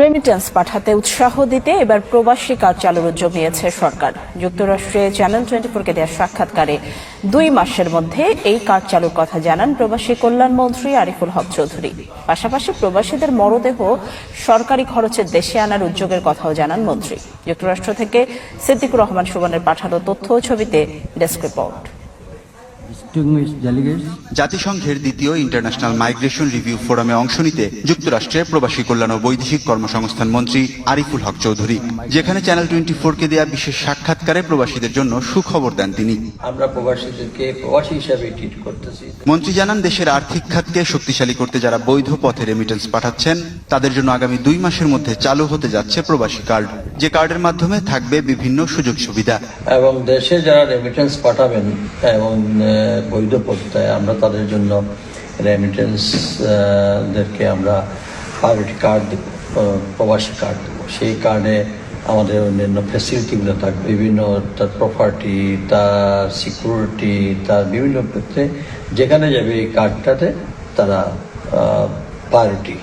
Remittance পাঠাতে উৎসাহ দিতে এবার প্রবাসী কার্ড চালুর উদ্যোগ নিয়েছে সরকার। যুক্তরাষ্ট্রে চ্যানেল 24-কে দেওয়া সাক্ষাৎকারে 2 মাসের মধ্যে এই কার্ড চালুর কথা জানান প্রবাসী কল্যাণ মন্ত্রী আরিফুল হক চৌধুরী। পাশাপাশি প্রবাসীদের মরদেহ সরকারি খরচে দেশে আনার উদ্যোগের কথাও জানান মন্ত্রী। যুক্তরাষ্ট্র থেকে সিদ্দিকুর রহমান সুবনের পাঠানো তথ্য ও ছবিতে ডেস্ক রিপোর্ট। জাতিসংঘের দ্বিতীয় ইন্টারন্যাশনাল মাইগ্রেশন রিভিউ ফোরামে অংশ নিতে যুক্তরাষ্ট্রের প্রবাসী কল্যাণ ও বৈদেশিক কর্মসংস্থান মন্ত্রী আরিফুল হক চৌধুরী, যেখানে চ্যানেল 24-কে দেয়া বিশেষ সাক্ষাৎকারে প্রবাসীদের জন্য সুখবর দেন তিনি। আমরা প্রবাসীদেরকে প্রবাসী হিসাবে ট্রিট করতেছি। মন্ত্রী জানান, দেশের আর্থিক খাতকে শক্তিশালী করতে যারা বৈধ পথে রেমিটেন্স পাঠাচ্ছেন তাদের জন্য আগামী 2 মাসের মধ্যে চালু হতে যাচ্ছে প্রবাসী কার্ড, যে কার্ডের মাধ্যমে থাকবে বিভিন্ন সুযোগ সুবিধা। এবং দেশে যারা রেমিটেন্স পাঠাবেন এবং বৈধ পথে, আমরা তাদের জন্য রেমিটেন্স দেরকে আমরা প্রায়োরিটি কার্ড দেব, প্রবাসী কার্ড দেব। সেই কার্ডে আমাদের অন্যান্য ফ্যাসিলিটিগুলো থাকবে, বিভিন্ন তার প্রপার্টি, তার সিকিউরিটি, তার বিভিন্ন ক্ষেত্রে যেখানে যাবে এই কার্ডটাতে তারা প্রায়োরিটি